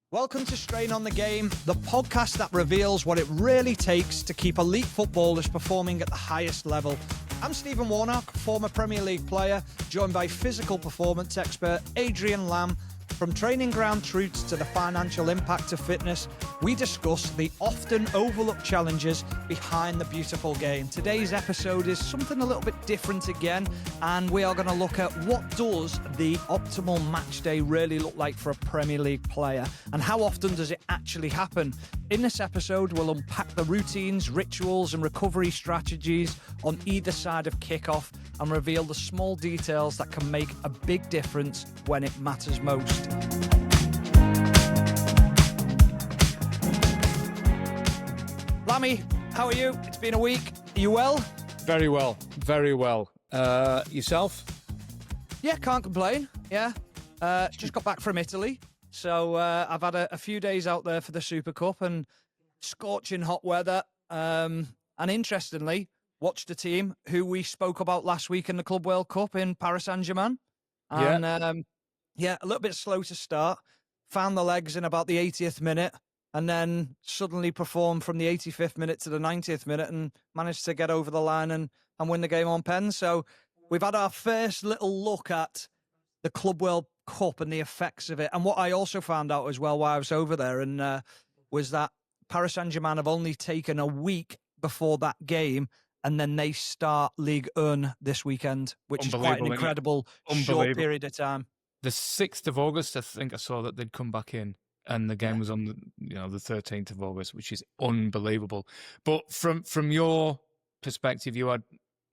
Welcome to Strain on the Game, the podcast that reveals what it really takes to keep elite footballers performing at the highest level. I'm Stephen Warnock, former Premier League player, joined by physical performance expert Adrian Lamb. From training ground truths to the financial impact of fitness, we discuss the often overlooked challenges behind the beautiful game. Today's episode is something a little bit different again, and we are going to look at what does the optimal match day really look like for a Premier League player, and how often does it actually happen. In this episode, we'll unpack the routines, rituals, and recovery strategies on either side of kickoff and reveal the small details that can make a big difference when it matters most. Lammy, how are you? It's been a week. Are you well? Very well, very well. Yourself? Yeah, can't complain. Yeah. Just got back from Italy. So I've had a few days out there for the Super Cup and scorching hot weather. And interestingly, watched a team who we spoke about last week in the Club World Cup in Paris Saint-Germain. And a little bit slow to start. Found the legs in about the 80th minute and then suddenly performed from the 85th minute to the 90th minute and managed to get over the line and win the game on pens. So we've had our first little look at the Club World Cup and the effects of it. And what I also found out as well while I was over there and was that Paris Saint-Germain have only taken a week before that game, and then they start Ligue 1 this weekend, which is quite an incredible short period of time. The 6th of August, I think I saw that they'd come back in, and the game was on the 13th of August, which is unbelievable. But from your perspective, you had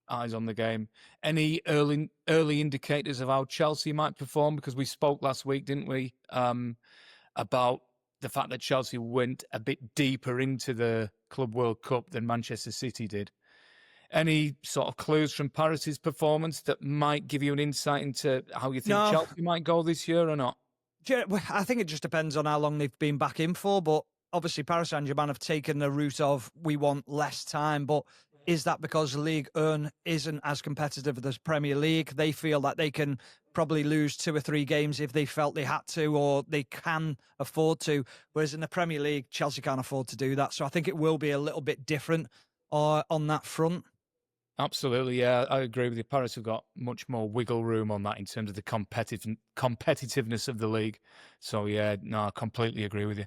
eyes on the game. Any early indicators of how Chelsea might perform? Because we spoke last week, didn't we, about the fact that Chelsea went a bit deeper into the Club World Cup than Manchester City did. Any sort of clues from Paris's performance that might give you an insight into how you think Chelsea might go this year or not? I think it just depends on how long they've been back in for, but obviously Paris Saint-Germain have taken the route of we want less time, but is that because Ligue 1 isn't as competitive as Premier League? They feel that they can probably lose 2 or 3 games if they felt they had to, or they can afford to, whereas in the Premier League, Chelsea can't afford to do that. So I think it will be a little bit different on that front. Absolutely, yeah, I agree with you. Paris have got much more wiggle room on that in terms of the competitiveness of the league. So, yeah, no, I completely agree with you.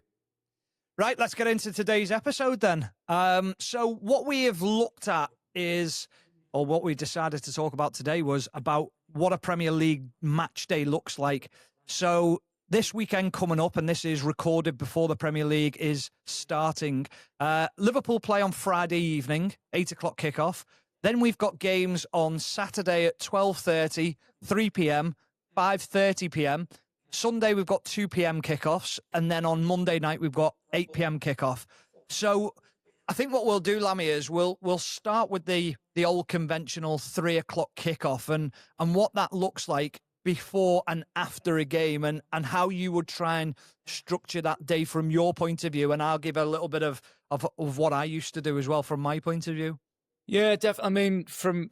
Right, let's get into today's episode then. So what we have looked at is, or what we decided to talk about today was about what a Premier League match day looks like. So this weekend coming up, and this is recorded before the Premier League is starting, Liverpool play on Friday evening, 8 o'clock kickoff. Then we've got games on Saturday at 12:30, 3 p.m, 5:30 p.m. Sunday, we've got 2 p.m. kickoffs. And then on Monday night, we've got 8 p.m. kickoff. So I think what we'll do, Lammy, is we'll start with the old conventional 3 o'clock kickoff and what that looks like before and after a game and how you would try and structure that day from your point of view. And I'll give a little bit of what I used to do as well from my point of view. Yeah, definitely. I mean, from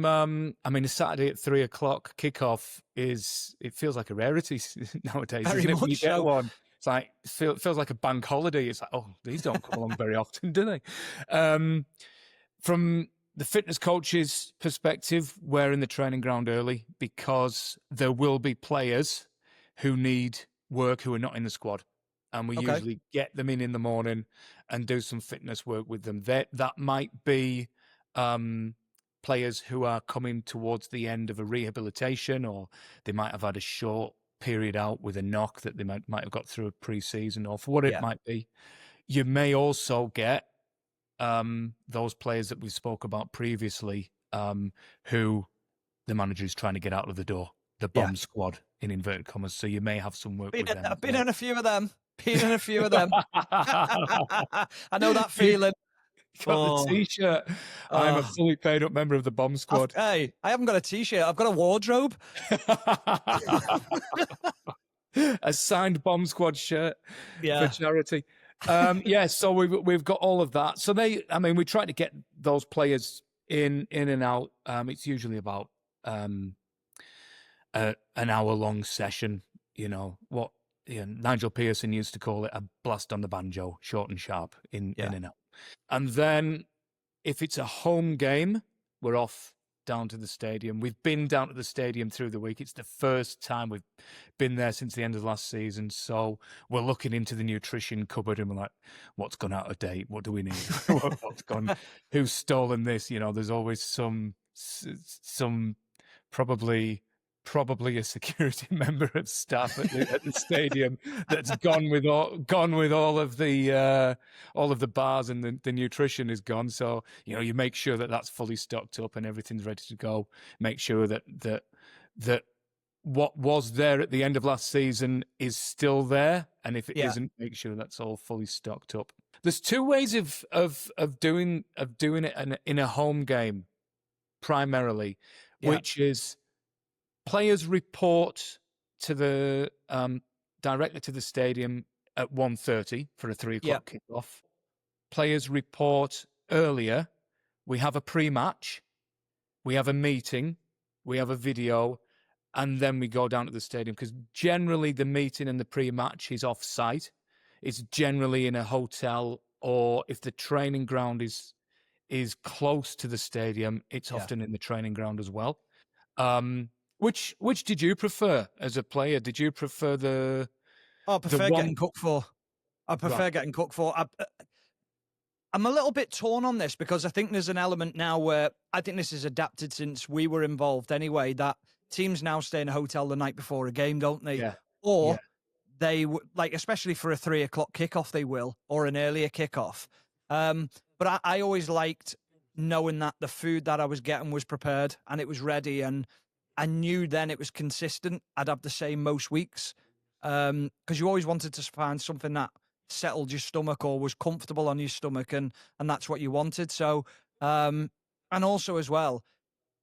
a Saturday at 3 o'clock kickoff it feels like a rarity nowadays. Very isn't it? much You get so. one. It's like it feels like a bank holiday. It's like, oh, these don't come along very often, do they? From the fitness coach's perspective, we're in the training ground early because there will be players who need work who are not in the squad. And we usually get them in the morning and do some fitness work with them. That might be players who are coming towards the end of a rehabilitation, or they might have had a short period out with a knock that they might have got through a pre-season, or for what it might be. You may also get those players that we spoke about previously who the manager is trying to get out of the door, the bomb squad in inverted commas. So you may have some work with them. I've been in a few of them. I know that feeling. Got the T-shirt. I'm a fully paid up member of the bomb squad. Hey, I haven't got a T-shirt. I've got a wardrobe. A signed bomb squad shirt for charity. So we've got all of that. So we try to get those players in and out. It's usually about an hour long session. You know what Nigel Pearson used to call it a blast on the banjo, short and sharp, in and out. And then if it's a home game, we're off down to the stadium. We've been down to the stadium through the week. It's the first time we've been there since the end of last season. So we're looking into the nutrition cupboard and we're like, what's gone out of date? What do we need? What's gone? Who's stolen this? There's always some probably a security member of staff at the stadium that's gone with all of the bars, and the nutrition is gone. So you make sure that that's fully stocked up and everything's ready to go. Make sure that what was there at the end of last season is still there, and if it isn't, make sure that's all fully stocked up. There's two ways of doing it in a home game, primarily, which is players report to the directly to the stadium at 1:30 for a 3:00 kickoff. Players report earlier. We have a pre-match, we have a meeting, we have a video, and then we go down to the stadium, because generally the meeting and the pre-match is off-site. It's generally in a hotel, or if the training ground is close to the stadium, it's often in the training ground as well. Which did you prefer as a player? Did you prefer the? I prefer getting cooked for. Getting cooked for. I'm a little bit torn on this, because I think there's an element now where I think this is adapted since we were involved anyway, that teams now stay in a hotel the night before a game, don't they? Yeah. Or they like, especially for a 3:00 kickoff, they will, or an earlier kickoff. But I always liked knowing that the food that I was getting was prepared and it was ready, and I knew then it was consistent. I'd have the same most weeks, because you always wanted to find something that settled your stomach or was comfortable on your stomach, and that's what you wanted. So, and also as well,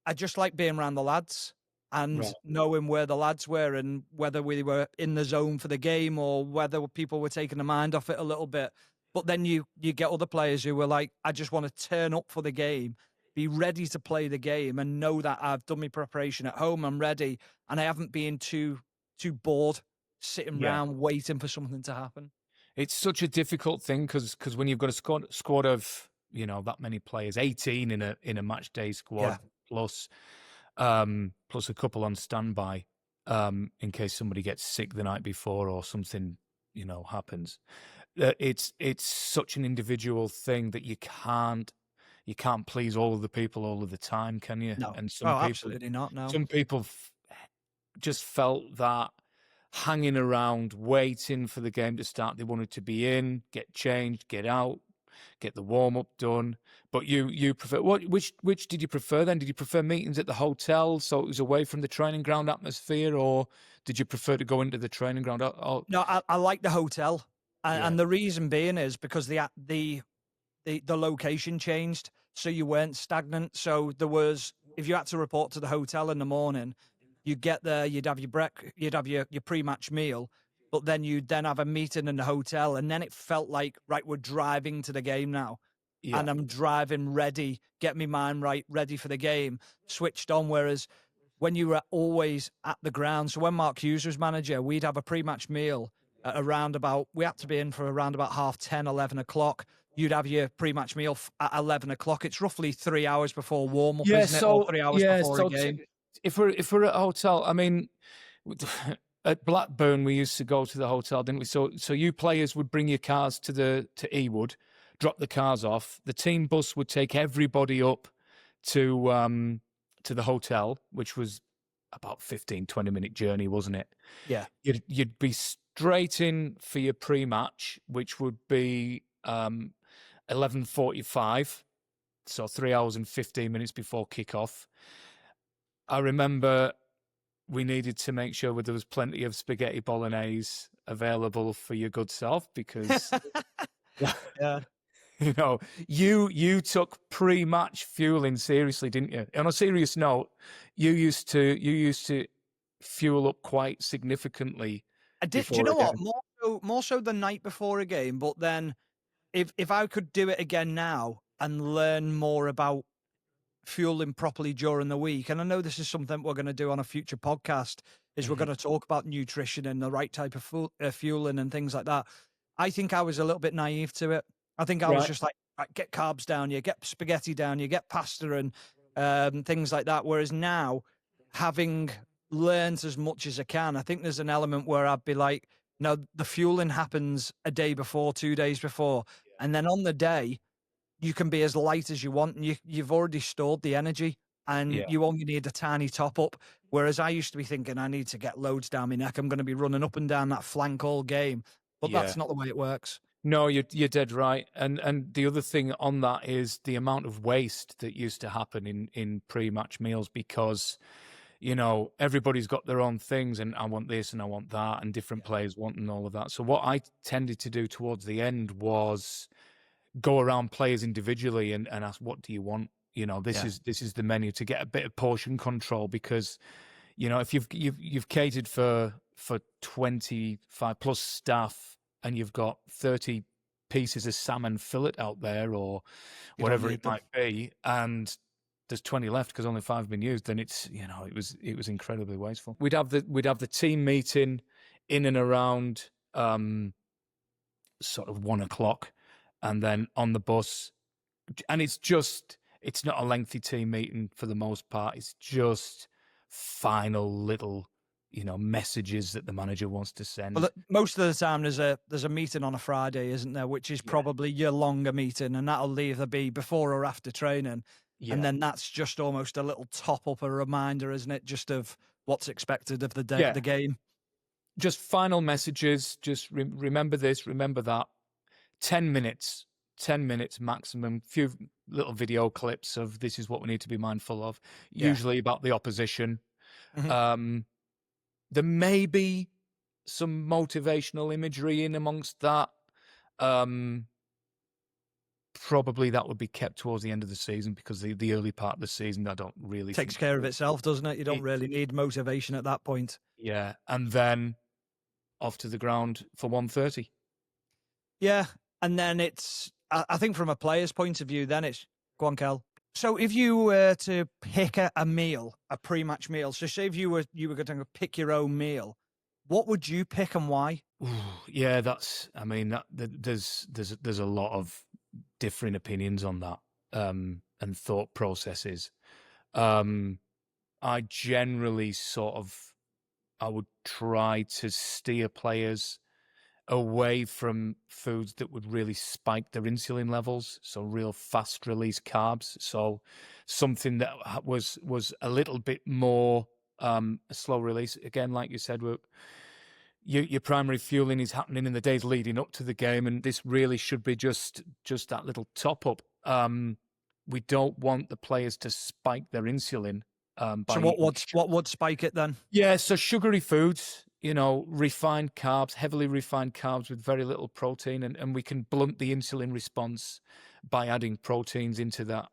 I just like being around the lads and knowing where the lads were and whether we were in the zone for the game or whether people were taking the mind off it a little bit. But then you get other players who were like, I just want to turn up for the game, be ready to play the game, and know that I've done my preparation at home, I'm ready, and I haven't been too bored sitting around waiting for something to happen. It's such a difficult thing, because when you've got a squad of that many players, 18 in a match day squad, plus a couple on standby, in case somebody gets sick the night before or something happens. It's such an individual thing that you can't please all of the people all of the time, can you? No, and some people, absolutely not. No, some people just felt that hanging around, waiting for the game to start, they wanted to be in, get changed, get out, get the warm up done. But you prefer which did you prefer then? Did you prefer meetings at the hotel so it was away from the training ground atmosphere, or did you prefer to go into the training ground? No, I like the hotel, and the reason being is because the location changed, so you weren't stagnant. So there was, if you had to report to the hotel in the morning, you'd get there, you'd have your pre-match meal, but then you'd then have a meeting in the hotel, and then it felt like, right, we're driving to the game now. Yeah. And I'm driving ready, get my mind right, ready for the game, switched on. Whereas when you were always at the ground, so when Mark Hughes was manager, we'd have a pre-match meal at around about, we had to be in for around about 10:30, 11 o'clock. You'd have your pre-match meal at 11 o'clock. It's roughly 3 hours before warm-up, isn't it? Or 3 hours before a game. If we're at a hotel, I mean, at Blackburn, we used to go to the hotel, didn't we? So you players would bring your cars to Ewood, drop the cars off. The team bus would take everybody up to the hotel, which was about 15-20 minute journey, wasn't it? Yeah. You'd be straight in for your pre-match, which would be 11:45, so 3 hours and 15 minutes before kickoff. I remember we needed to make sure there was plenty of spaghetti bolognese available for your good self, because you took pre-match fueling seriously, didn't you? On a serious note, you used to fuel up quite significantly. I did. Do you know what? More so the night before a game, but then if I could do it again now and learn more about fueling properly during the week, and I know this is something we're going to do on a future podcast, is we're going to talk about nutrition and the right type of fueling and things like that. I think I was a little bit naive to it. I think I was Right. just like, right, get carbs down, you get spaghetti down, you get pasta and things like that. Whereas now, having learned as much as I can, I think there's an element where I'd be like, no, the fueling happens a day before, 2 days before, and then on the day, you can be as light as you want, and you've already stored the energy, and Yeah. you only need a tiny top up. Whereas I used to be thinking, I need to get loads down my neck. I'm going to be running up and down that flank all game, but Yeah. that's not the way it works. No, you're dead right. And the other thing on that is the amount of waste that used to happen in pre-match meals, because everybody's got their own things, and I want this and I want that, and different players want and all of that. So what I tended to do towards the end was go around players individually and ask, what do you want? This is the menu, to get a bit of portion control, because if you've catered for 25 plus staff and you've got 30 pieces of salmon fillet out there or whatever it might be, and there's 20 left because only 5 have been used, then it's it was incredibly wasteful. We'd have the team meeting in and around sort of 1 o'clock, and then on the bus, and it's not a lengthy team meeting for the most part. It's just final little messages that the manager wants to send. Well, most of the time there's a meeting on a Friday, isn't there, which is probably your longer meeting, and that'll either be before or after training. And then that's just almost a little top up, a reminder, isn't it, just of what's expected of the day, the game. Just final messages. Just remember this, remember that. 10 minutes maximum. Few little video clips of this is what we need to be mindful of. Usually about the opposition. Mm-hmm. There may be some motivational imagery in amongst that. Probably that would be kept towards the end of the season, because the early part of the season, I don't really takes care of itself, doesn't it? You don't really need motivation at that point. Yeah, and then off to the ground for 1:30. Yeah, and then it's, I think from a player's point of view, then it's, go on, Kel. So if you were to pick a meal, a pre-match meal, so say if you were going to pick your own meal, what would you pick and why? Yeah, there's a lot of differing opinions on that, and thought processes. I generally I would try to steer players away from foods that would really spike their insulin levels, so real fast release carbs. So something that was a little bit more a slow release. Again, like you said, your primary fueling is happening in the days leading up to the game, and this really should be just that little top up. We don't want the players to spike their insulin. So what would spike it then? Yeah, so sugary foods, refined carbs, heavily refined carbs with very little protein, and we can blunt the insulin response by adding proteins into that,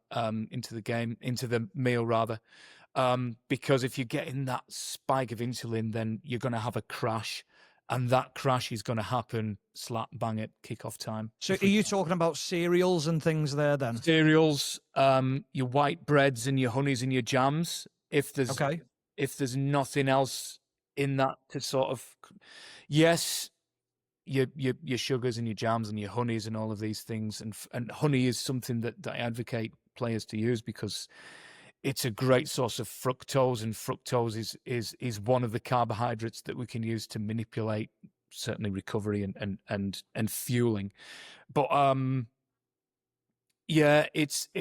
into the meal rather. Because if you're getting that spike of insulin, then you're going to have a crash, and that crash is going to happen slap bang at kickoff time. So are you talking about cereals and things there then? Cereals, your white breads and your honeys and your jams. If there's nothing else in that to sort of, yes, your sugars and your jams and your honeys and all of these things, and honey is something that I advocate players to use, because it's a great source of fructose, and fructose is one of the carbohydrates that we can use to manipulate certainly recovery and fueling. But yeah, it's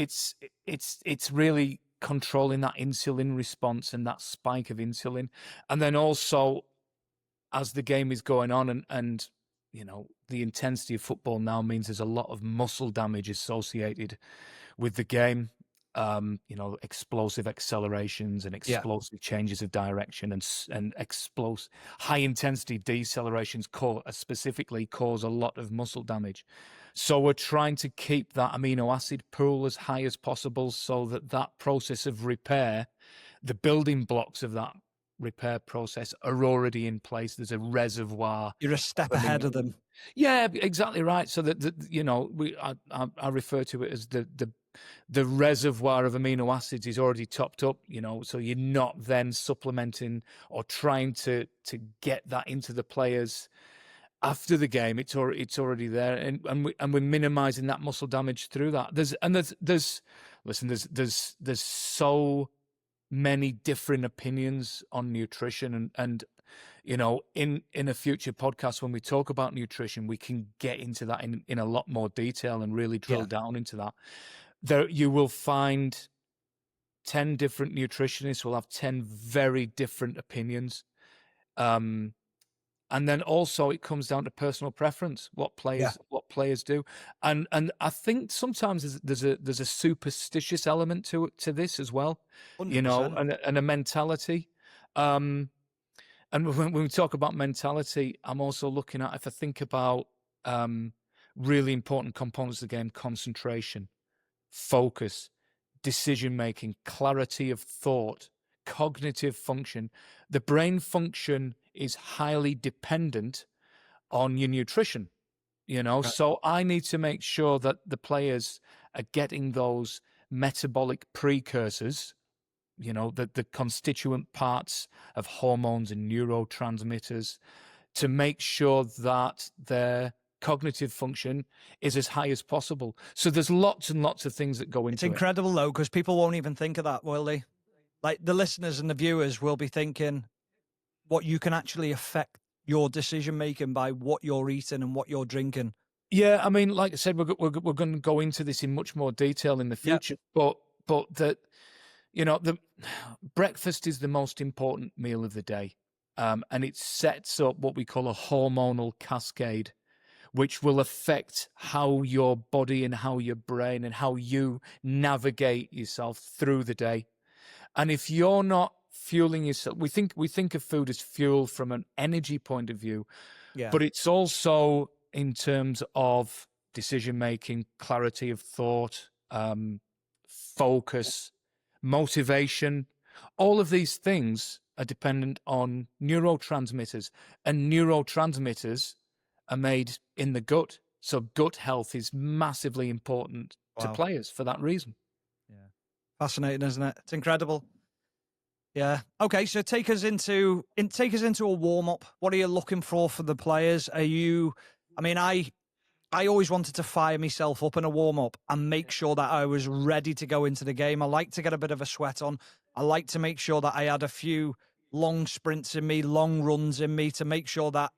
really controlling that insulin response and that spike of insulin. And then also, as the game is going on, and the intensity of football now means there's a lot of muscle damage associated with the game. Explosive accelerations and explosive changes of direction, and explosive high intensity decelerations specifically cause a lot of muscle damage. So we're trying to keep that amino acid pool as high as possible, so that process of repair, the building blocks of that repair process are already in place. There's a reservoir. You're a step ahead of them. Yeah, exactly right. So that I refer to it as the the reservoir of amino acids is already topped up, so you're not then supplementing or trying to get that into the players after the game. It's already there, and we're minimizing that muscle damage through that. There's so many different opinions on nutrition, and in a future podcast when we talk about nutrition, we can get into that in a lot more detail and really drill down into that. There you will find 10 different nutritionists will have 10 very different opinions. And then also it comes down to personal preference, what players do. And I think sometimes there's a superstitious element to this as well, 100%. and a mentality. And when we talk about mentality, I'm also looking at, if I think about really important components of the game: concentration, focus, decision-making, clarity of thought, cognitive function. The brain function is highly dependent on your nutrition, So I need to make sure that the players are getting those metabolic precursors, the constituent parts of hormones and neurotransmitters, to make sure that their cognitive function is as high as possible. So there's lots and lots of things that go into it. It's incredible, though, because people won't even think of that, will they? Like, the listeners and the viewers will be thinking what you can actually affect your decision making by what you're eating and what you're drinking. Yeah, I mean, like I said, we're going to go into this in much more detail in the future. But that, the breakfast is the most important meal of the day, and it sets up what we call a hormonal cascade, which will affect how your body and how your brain and how you navigate yourself through the day. And if you're not fueling yourself, we think of food as fuel from an energy point of view, but it's also in terms of decision making, clarity of thought, focus, motivation. All of these things are dependent on neurotransmitters, and neurotransmitters are made in the gut. So gut health is massively important to players for that reason. Yeah. Fascinating, isn't it? It's incredible. Yeah. Okay. So take us into a warm up. What are you looking for the players? I always wanted to fire myself up in a warm up and make sure that I was ready to go into the game. I like to get a bit of a sweat on. I like to make sure that I had a few long sprints in me, long runs in me, to make sure that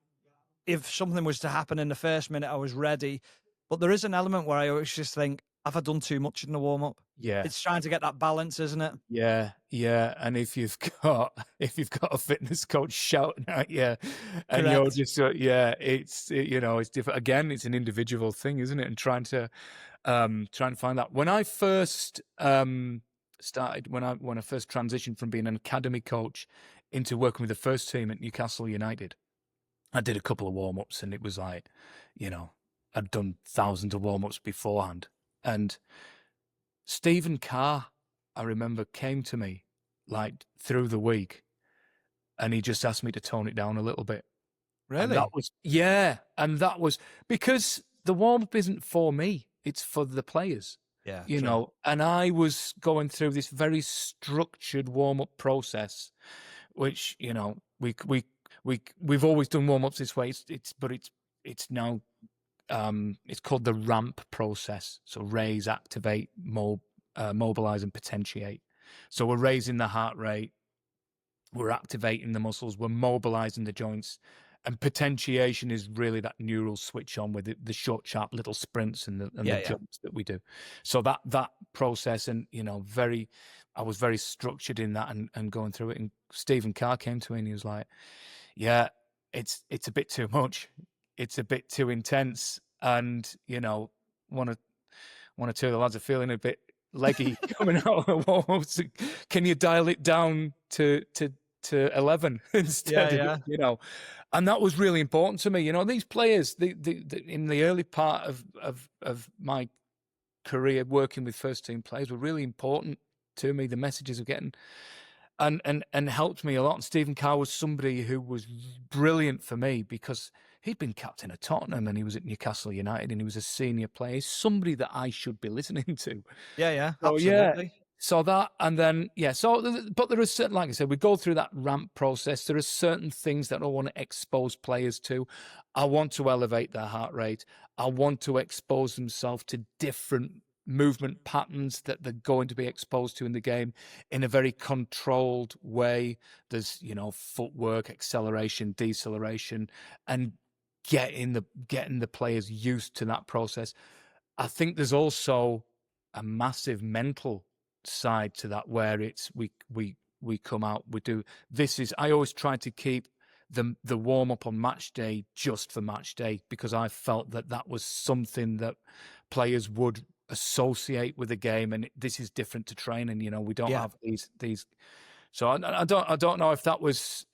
if something was to happen in the first minute, I was ready. But there is an element where I always just think, have I done too much in the warm up? Yeah, it's trying to get that balance, isn't it? Yeah. And if you've got a fitness coach shouting at you, and you're just it's different. Again, it's an individual thing, isn't it? And trying to find that. When I first started, when I first transitioned from being an academy coach into working with the first team at Newcastle United, I did a couple of warm ups, and it was like, I'd done thousands of warm ups beforehand. And Stephen Carr, I remember, came to me like through the week, and he just asked me to tone it down a little bit. Really? And that was because the warm up isn't for me; it's for the players. Yeah, And I was going through this very structured warm up process, which we've always done warm ups this way. It's now. It's called the ramp process. So raise, activate, mobilize, and potentiate. So we're raising the heart rate, we're activating the muscles, we're mobilizing the joints, and potentiation is really that neural switch on with the short, sharp little sprints and the jumps that we do. So that process, and I was very structured in that and going through it. And Stephen Carr came to me and he was like, "Yeah, it's a bit too much. It's a bit too intense, and one or two of the lads are feeling a bit leggy coming out of the warm-ups. Can you dial it down to 11 instead of, and that was really important to me. These players, in the early part of my career working with first team players, were really important to me. The messages of getting and helped me a lot. And Stephen Carr was somebody who was brilliant for me because he'd been captain of Tottenham and he was at Newcastle United and he was a senior player. He's somebody that I should be listening to. Yeah, So absolutely. so that, and then, but there are certain, like I said, we go through that ramp process. There are certain things that I want to expose players to. I want to elevate their heart rate. I want to expose themselves to different movement patterns that they're going to be exposed to in the game in a very controlled way. There's, footwork, acceleration, deceleration, and getting the players used to that process. I think there's also a massive mental side to that where it's we come out, we do this. Is I always try to keep the warm up on match day just for match day, because I felt that was something that players would associate with the game, and this is different to training. We don't have these. So I don't know if that was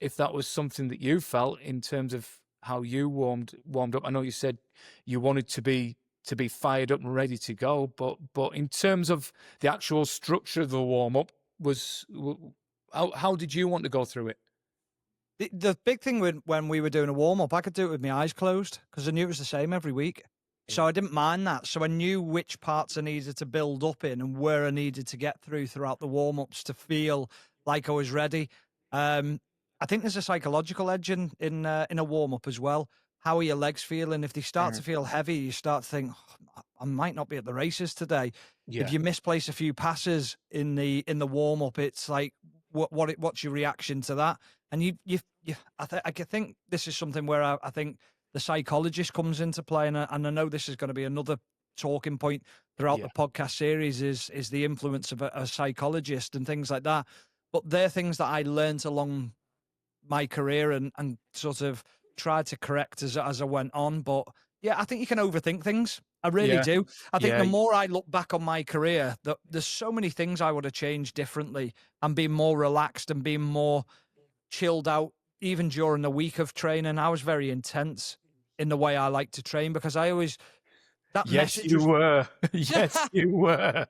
something that you felt in terms of how you warmed up. I know you said you wanted to be fired up and ready to go, but in terms of the actual structure of the warm up, how did you want to go through it? The big thing when we were doing a warm up, I could do it with my eyes closed because I knew it was the same every week. So I didn't mind that. So I knew which parts I needed to build up in and where I needed to get through throughout the warm ups to feel like I was ready. I think there's a psychological edge in a warm up as well. How are your legs feeling? If they start to feel heavy, you start to think, I might not be at the races today. Yeah. If you misplace a few passes in the warm up, it's like, what's your reaction to that? And I think this is something where I think the psychologist comes into play, and I know this is going to be another talking point throughout the podcast series is the influence of a psychologist and things like that. But they're things that I learned along my career and sort of tried to correct as I went on. But yeah, I think you can overthink things. I really do. I think the more I look back on my career, there's so many things I would have changed differently and been more relaxed and being more chilled out. Even during the week of training, I was very intense in the way I like to train because I always you were. Yes, you were.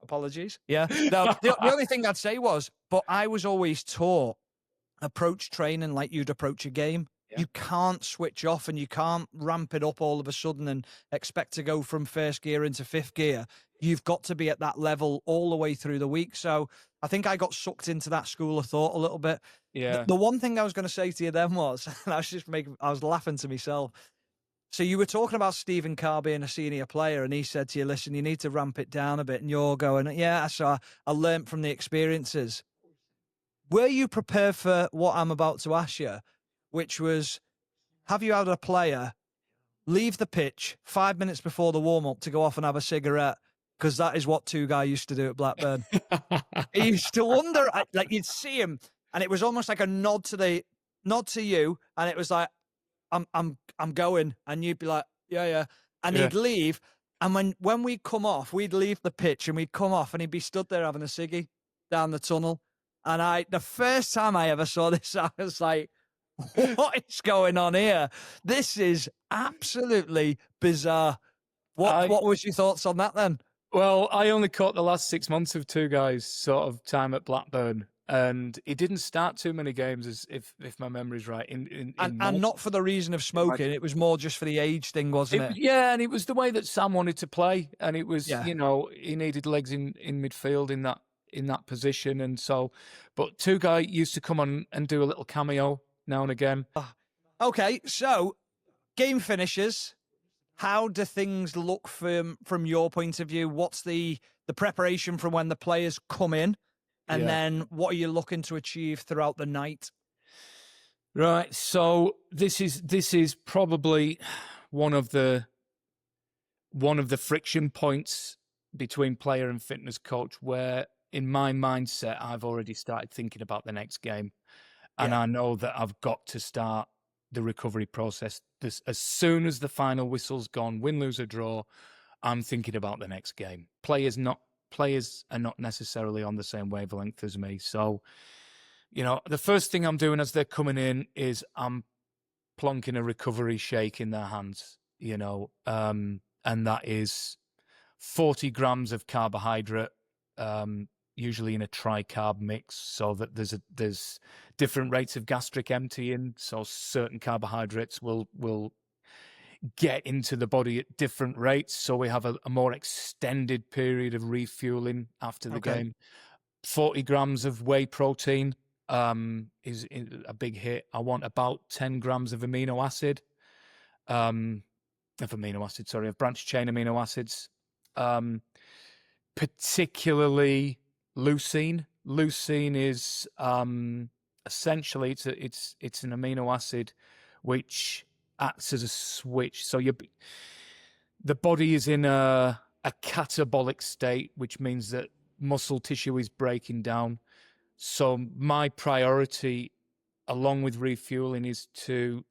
Apologies. Yeah. No, the only thing I'd say was, but I was always taught approach training like you'd approach a game. Yeah. You can't switch off and you can't ramp it up all of a sudden and expect to go from first gear into fifth gear. You've got to be at that level all the way through the week. So I think I got sucked into that school of thought a little bit. Yeah. The one thing I was going to say to you then was, and I was laughing to myself. So you were talking about Stephen Carr being a senior player, and he said to you, listen, you need to ramp it down a bit. And you're going, yeah, so I learned from the experiences. Were you prepared for what I'm about to ask you, which was, have you had a player leave the pitch 5 minutes before the warm-up to go off and have a cigarette? Because that is what two guys used to do at Blackburn. He used to wonder, like you'd see him, and it was almost like a nod to you, and it was like, I'm going, and you'd be like, yeah, and he'd leave, and when we'd come off, we'd leave the pitch and we'd come off, and he'd be stood there having a ciggy down the tunnel, and the first time I ever saw this, I was like, what is going on here? This is absolutely bizarre. What was your thoughts on that then? Well, I only caught the last 6 months of two guys' sort of time at Blackburn. And he didn't start too many games, if my memory's right. And not for the reason of smoking. It was more just for the age thing, wasn't it? Yeah, and it was the way that Sam wanted to play, and it was he needed legs in midfield in that position, and so. But two guy used to come on and do a little cameo now and again. Okay, so game finishes. How do things look from your point of view? What's the preparation from when the players come in? And then what are you looking to achieve throughout the night? Right. So this is probably one of the friction points between player and fitness coach, where in my mindset, I've already started thinking about the next game. And I know that I've got to start the recovery process. As soon as the final whistle's gone, win, lose or draw, I'm thinking about the next game. Players are not necessarily on the same wavelength as me. So, the first thing I'm doing as they're coming in is I'm plonking a recovery shake in their hands, and that is 40 grams of carbohydrate, usually in a tri-carb mix, so that there's different rates of gastric emptying. So certain carbohydrates will get into the body at different rates. So we have a more extended period of refueling after the game. 40 grams of whey protein is a big hit. I want about 10 grams of amino acid. Of branched chain amino acids. Particularly leucine. Leucine is essentially it's an amino acid which acts as a switch. So the body is in a catabolic state, which means that muscle tissue is breaking down. So my priority, along with refueling, is to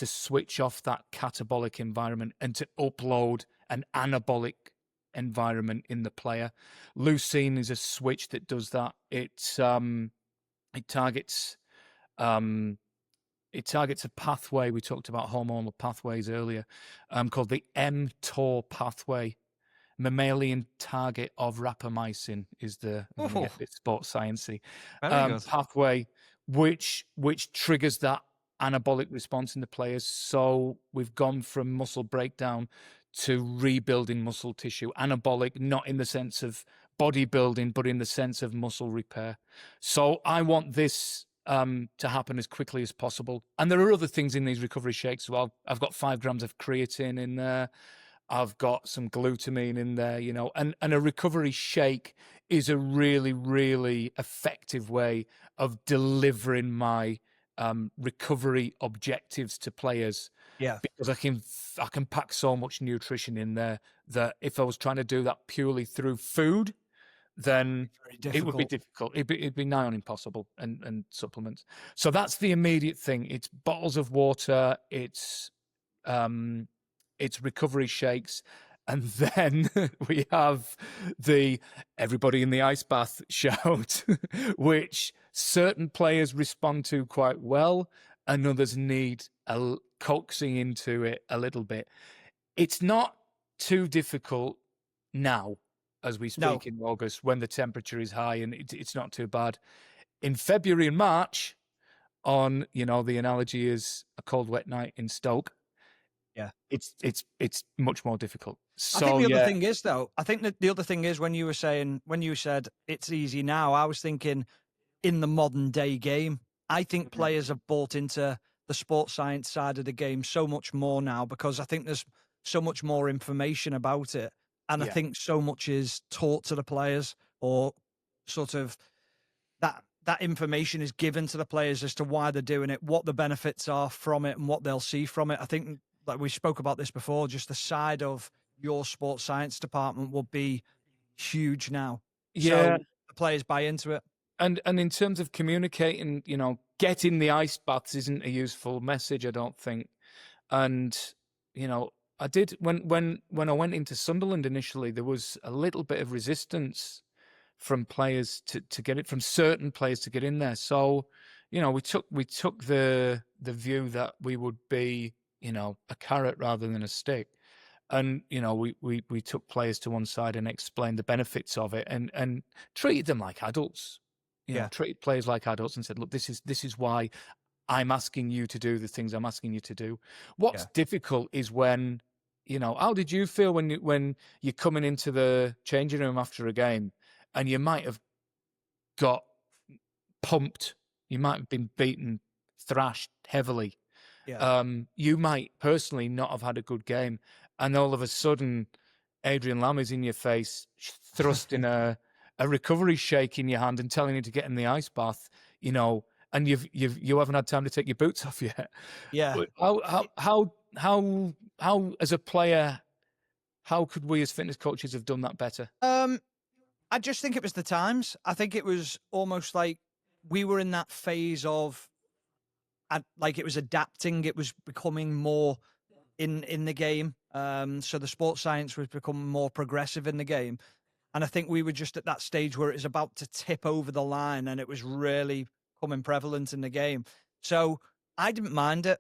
switch off that catabolic environment and to upload an anabolic environment in the player. Leucine is a switch that does that. It targets a pathway. We talked about hormonal pathways earlier, called the mTOR pathway. Mammalian target of rapamycin is the get a bit sports sciencey pathway, which triggers that anabolic response in the players. So we've gone from muscle breakdown to rebuilding muscle tissue. Anabolic, not in the sense of bodybuilding, but in the sense of muscle repair. So I want this to happen as quickly as possible. And there are other things in these recovery shakes as well. I've got 5 grams of creatine in there. I've got some glutamine in there, and a recovery shake is a really, really effective way of delivering my recovery objectives to players. Yeah, because I can pack so much nutrition in there that if I was trying to do that purely through food, then it would be difficult. It'd be nigh on impossible, and supplements. So that's the immediate thing. It's bottles of water. It's recovery shakes. And then we have the everybody in the ice bath shout, which certain players respond to quite well, and others need a coaxing into it a little bit. It's not too difficult now, as we speak in August, when the temperature is high, and it's not too bad. In February and March, on, the analogy is a cold, wet night in Stoke. Yeah, it's much more difficult. So, I think the other thing is, though, that the other thing is when you said it's easy now, I was thinking in the modern day game. I think players have bought into the sports science side of the game so much more now, because I think there's so much more information about it. And I think so much is taught to the players, or sort of that information is given to the players as to why they're doing it, what the benefits are from it, and what they'll see from it. I think, like we spoke about this before, just the side of your sports science department will be huge now. Yeah. So the players buy into it. And in terms of communicating, getting the ice baths isn't a useful message, I don't think. And, I did, when I went into Sunderland initially, there was a little bit of resistance from players to get it, from certain players to get in there. So, we took the view that we would be, a carrot rather than a stick. And, we took players to one side and explained the benefits of it, and treated them like adults. Treated players like adults and said, look, this is why I'm asking you to do the things I'm asking you to do. What's difficult is when, how did you feel when you're coming into the changing room after a game and you might have got pumped, you might have been beaten, thrashed heavily. Yeah. You might personally not have had a good game, and all of a sudden Adrian Lam is in your face, thrusting a recovery shake in your hand and telling you to get in the ice bath, and you haven't had time to take your boots off yet. Yeah. How as a player, how could we as fitness coaches have done that better? I just think it was the times. I think it was almost like we were in that phase of, like, it was adapting. It was becoming more in the game. So the sports science was becoming more progressive in the game. And I think we were just at that stage where it was about to tip over the line, and it was really becoming prevalent in the game. So I didn't mind it.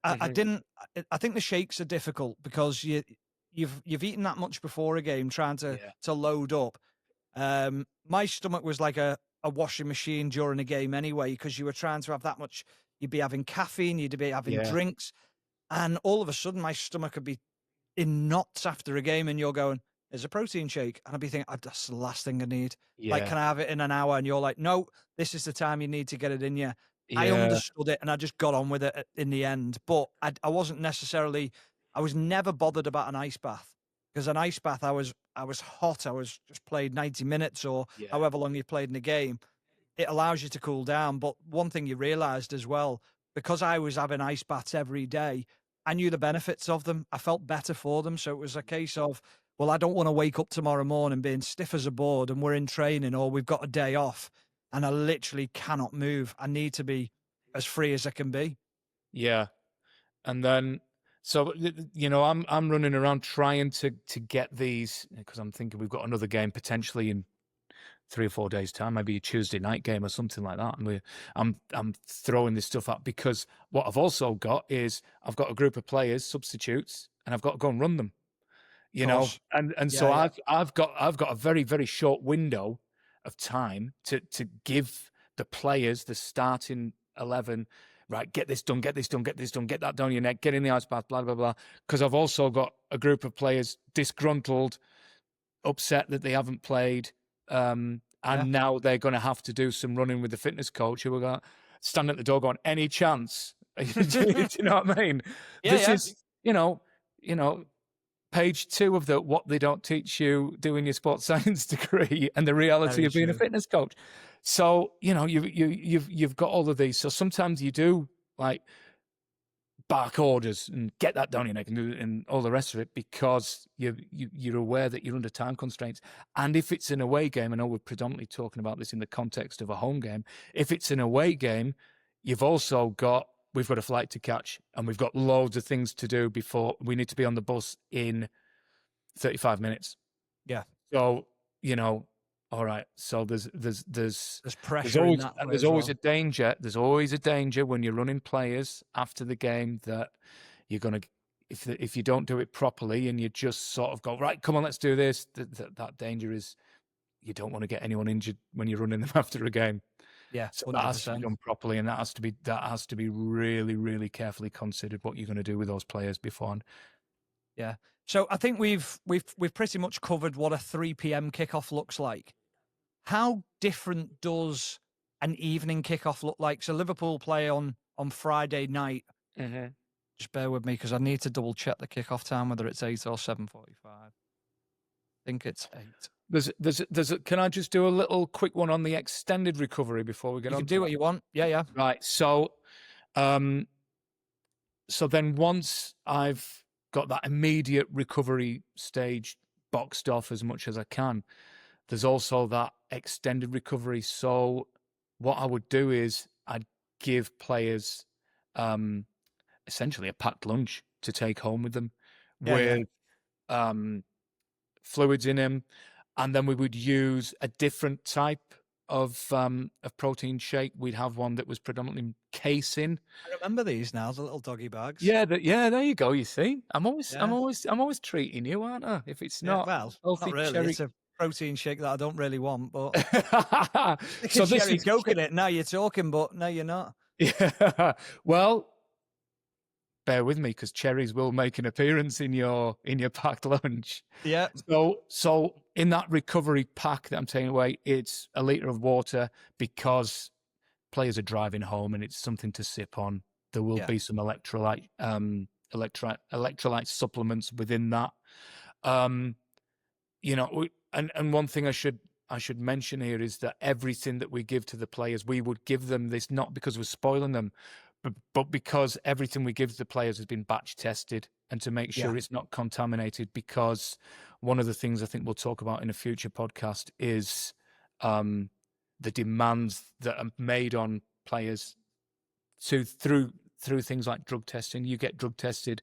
I didn't. I think the shakes are difficult because you've eaten that much before a game, trying to load up. My stomach was like a washing machine during a game anyway, because you were trying to have that much. You'd be having caffeine, you'd be having Yeah. drinks, and all of a sudden my stomach would be in knots after a game, and you're going, "There's a protein shake," and I'd be thinking, "That's the last thing I need. Like, Yeah. can I have it in an hour?" And you're like, "No, this is the time you need to get it in you." I Yeah. understood it, and I just got on with it in the end. But I wasn't necessarily. I was never bothered about an ice bath, because an ice bath, I was hot. I was just played 90 minutes or Yeah. however long you played in the game. It allows you to cool down. But one thing you realized as well, because I was having ice baths every day, I knew the benefits of them. I felt better for them. So it was a case of, well, I don't want to wake up tomorrow morning being stiff as a board and we're in training or we've got a day off and I literally cannot move. I need to be as free as I can be. Yeah. And then, so I'm running around trying to get these, because I'm thinking we've got another game potentially in 3 or 4 days' time, maybe a Tuesday night game or something like that. And I'm throwing this stuff up because what I've also got is I've got a group of players, substitutes, and I've got to go and run them. Of course. And Yeah, so yeah. I've got a very, very short window of time to give the players the starting 11. Right, get this done, get this done, get this done, get that down your neck, get in the ice bath, blah, blah, blah. Because I've also got a group of players disgruntled, upset that they haven't played. And now they're going to have to do some running with the fitness coach who are going to stand at the door going, any chance? Do you know what I mean? Yeah, This yeah. is, page 2 of the what they don't teach you doing your sports science degree and the reality Very of being a true. fitness coach. So, you've got all of these. So sometimes you do like bark orders and get that down your neck and all the rest of it because you're aware that you're under time constraints. And if it's an away game, I know we're predominantly talking about this in the context of a home game. If it's an away game, we've got a flight to catch and we've got loads of things to do before we need to be on the bus in 35 minutes. Yeah. So, all right. So there's pressure in that. And there's always a danger. There's always a danger when you're running players after the game that you're going to, if you don't do it properly and you just sort of go, right, come on, let's do this. That danger is you don't want to get anyone injured when you're running them after a game. Yeah. So that has to be done properly, and that has to be really, really carefully considered what you're going to do with those players beforehand. Yeah. So I think we've pretty much covered what a 3 p.m. kickoff looks like. How different does an evening kickoff look like? So Liverpool play on Friday night. Mm-hmm. Just bear with me because I need to double check the kickoff time, whether it's 8 or 7:45. I think it's 8. Can I just do a little quick one on the extended recovery before we get on? You can do what you want. Yeah, yeah. Right. So, so then once I've got that immediate recovery stage boxed off as much as I can, there's also that extended recovery. So what I would do is I'd give players essentially a packed lunch to take home with them with fluids in them. And then we would use a different type of protein shake. We'd have one that was predominantly casein. I remember these now, the little doggy bags. Yeah, there you go. You see, I'm always treating you, aren't I? If it's not not really. cherry... It's a protein shake that I don't really want, but so this cherry is Coke in it. Now you're talking, but no, you're not. Yeah, well, bear with me because cherries will make an appearance in your packed lunch. Yeah. So in that recovery pack that I'm taking away, it's a liter of water because players are driving home and it's something to sip on. There will be some electrolyte supplements within that. And one thing I should mention here is that everything that we give to the players, we would give them this not because we're spoiling them, but because everything we give to the players has been batch tested and to make sure it's not contaminated. Because one of the things I think we'll talk about in a future podcast is the demands that are made on players through things like drug testing. You get drug tested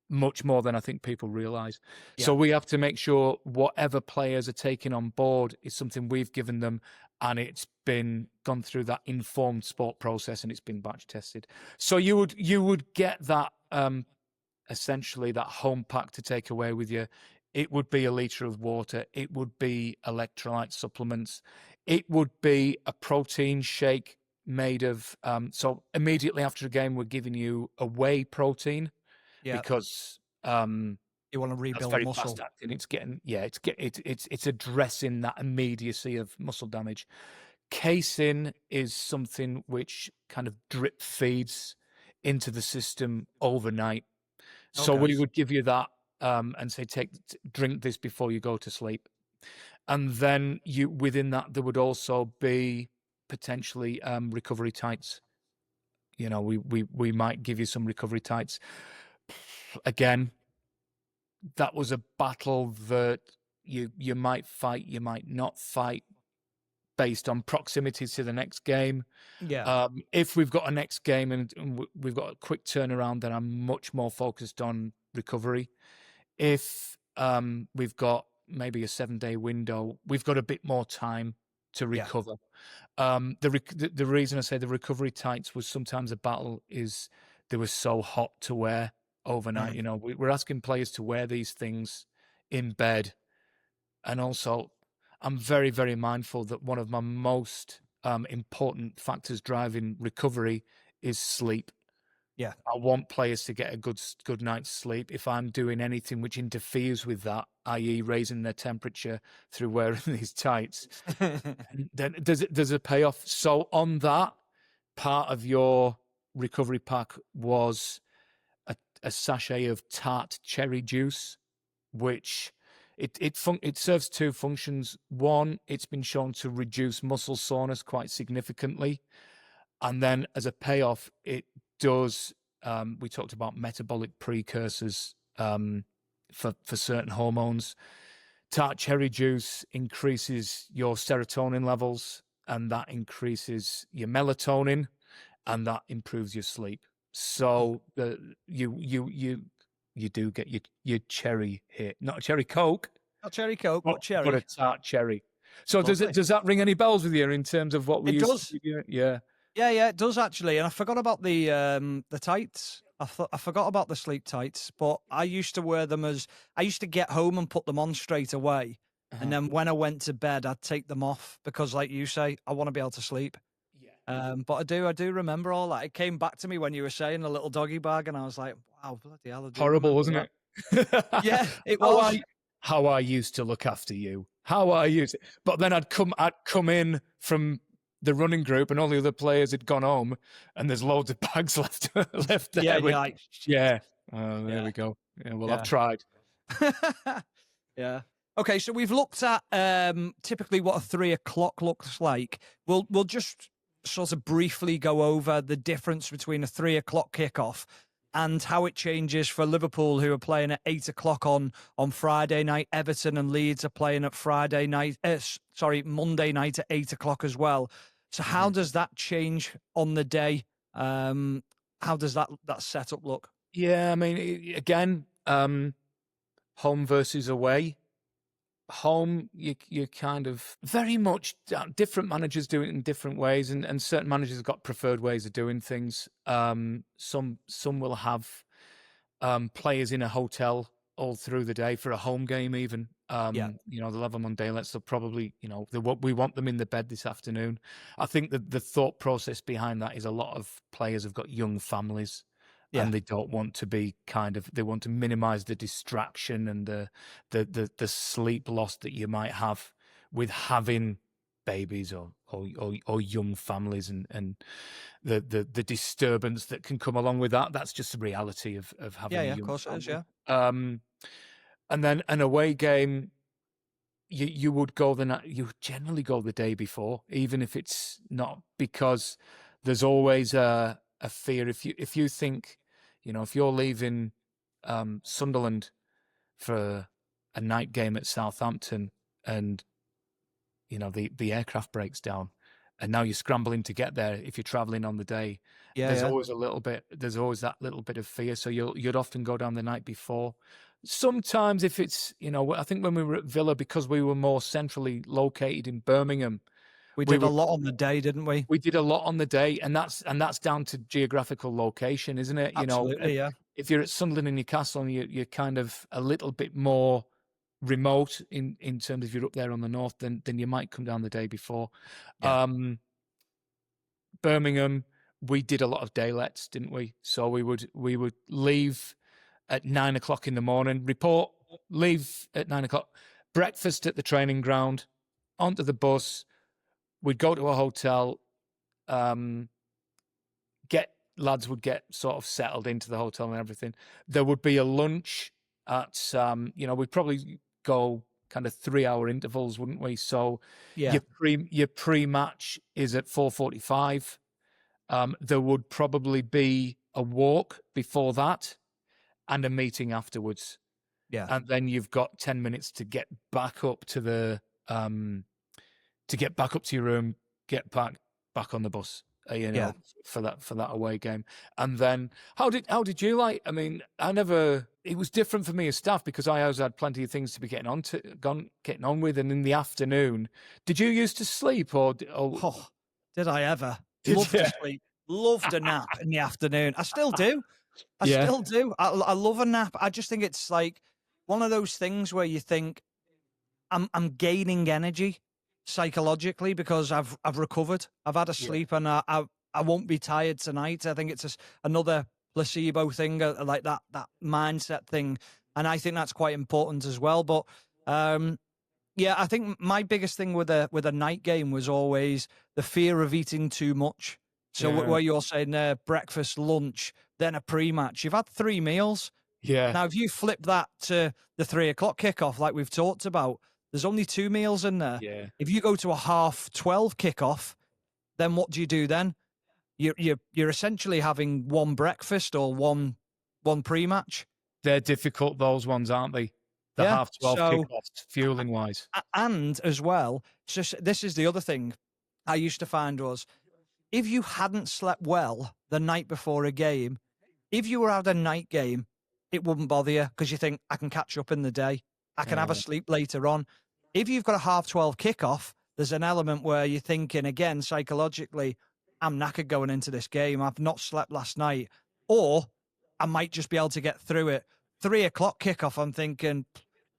much more than I think people realize. Yeah. So we have to make sure whatever players are taking on board is something we've given them and it's been gone through that informed sport process and it's been batch tested. So you would get that essentially that home pack to take away with you It would be a litre of water. It would be electrolyte supplements. It would be a protein shake made of. So immediately after a game, we're giving you a whey protein Yeah. because You want to that's rebuild very muscle. fast acting. It's addressing that immediacy of muscle damage. Casein is something which kind of drip feeds into the system overnight. So Okay. we would give you that and say, drink this before you go to sleep. And then within that, there would also be potentially recovery tights. You know, we might give you some recovery tights. Again, that was a battle that you might fight, you might not fight based on proximity to the next game. Yeah. If we've got a next game and we've got a quick turnaround, then I'm much more focused on recovery. If we've got maybe a 7-day window, we've got a bit more time to recover. The reason I say the recovery tights was sometimes a battle is they were so hot to wear overnight. You know, we're asking players to wear these things in bed. And also, I'm very, very mindful that one of my most important factors driving recovery is sleep. Yeah. I want players to get a good night's sleep. If I'm doing anything which interferes with that, i.e., raising their temperature through wearing these tights, then there's a payoff. So on that, part of your recovery pack was a sachet of tart cherry juice, which it serves two functions. One, it's been shown to reduce muscle soreness quite significantly, and then as a payoff, it does. We talked about metabolic precursors for certain hormones. Tart cherry juice increases your serotonin levels, and that increases your melatonin, and that improves your sleep. So you do get your cherry hit, not a cherry Coke, Not cherry Coke, but but a cherry. tart cherry. So Lovely. does that ring any bells with you in terms of what we It used does. to do? Yeah. Yeah, it does actually. And I forgot about the tights. I forgot about the sleep tights, but I used to wear them as I used to get home and put them on straight away. And then when I went to bed, I'd take them off because, like you say, I want to be able to sleep. Yeah. But I do remember all that. It came back to me when you were saying a little doggy bag, and I was like, wow, bloody hell, I do Horrible, remember wasn't that. it? Yeah, it how was. I used to look after you. How I used it. But then I'd come in from the running group and all the other players had gone home and there's loads of bags left there. Yeah, you're like, shit. Yeah. Oh, there Yeah, we go. Yeah, well, I've yeah. tried. Yeah. Okay, so we've looked at typically what a 3 o'clock looks like. We'll just sort of briefly go over the difference between a 3 o'clock kickoff and how it changes for Liverpool, who are playing at 8 o'clock on Friday night. Everton and Leeds are playing at Monday night at 8 o'clock as well. So how does that change on the day? How does that setup look? Yeah, I mean, again, home versus away. Home, you kind of very much different managers do it in different ways, and certain managers have got preferred ways of doing things. Some will have players in a hotel all through the day for a home game, even. Yeah. You know, they'll have them on daylights. They'll probably, you know, we want them in the bed this afternoon. I think that the thought process behind that is a lot of players have got young families. Yeah. And they don't want to be they want to minimize the distraction and the sleep loss that you might have with having babies or young families and the disturbance that can come along with that. That's just the reality of having a young of course family. it is, yeah. And then an away game, you would generally go the day before, even if it's not, because there's always a fear. If you think, you know, if you're leaving Sunderland for a night game at Southampton and, you know, the aircraft breaks down and now you're scrambling to get there if you're traveling on the day, there's always that little bit of fear. So you'd often go down the night before. Sometimes if it's, you know, I think when we were at Villa, because we were more centrally located in Birmingham, We did a lot on the day, didn't we? we did a lot on the day, and that's down to geographical location, isn't it? Absolutely, you know, yeah. if you're at Sunderland and Newcastle, and you're kind of a little bit more remote in terms of you're up there on the north, then you might come down the day before. Yeah. Birmingham, we did a lot of day-lets, didn't we? So we would leave at 9 o'clock in the morning, report, leave at 9 o'clock, breakfast at the training ground, onto the bus. We'd go to a hotel. Lads would get sort of settled into the hotel and everything. There would be a lunch at, we'd probably go kind of 3-hour intervals, wouldn't we? So Yeah. your pre-match is at 4:45. There would probably be a walk before that and a meeting afterwards. Yeah. And then you've got 10 minutes to get back up to the your room, get back on the bus. For that away game. And then how did you like? I mean, it was different for me as staff because I always had plenty of things to be getting on with. And in the afternoon, did you used to sleep or did I ever? Loved to sleep. Loved a nap in the afternoon. I still do. Still do. I love a nap. I just think it's like one of those things where you think I'm gaining energy psychologically because I've recovered. I've had a sleep and I won't be tired tonight. I think it's just another placebo thing, like that mindset thing, and I think that's quite important as well. But I think my biggest thing with a night game was always the fear of eating too much. So where you're saying breakfast, lunch, then a pre-match, you've had 3 meals. Yeah. Now, if you flip that to the 3 o'clock kickoff, like we've talked about, there's only 2 meals in there. Yeah. If you go to a 12:30 kickoff, then what do you do then? You're essentially having one breakfast or one pre-match. They're difficult, those ones, aren't they? The 12:30 kickoffs, fueling wise. And as well, this is the other thing I used to find was if you hadn't slept well the night before a game, if you were at a night game, it wouldn't bother you because you think I can catch up in the day. I can have a sleep later on. If you've got a 12:30 kickoff, there's an element where you're thinking, again, psychologically, I'm knackered going into this game. I've not slept last night. Or I might just be able to get through it. 3 o'clock kickoff, I'm thinking,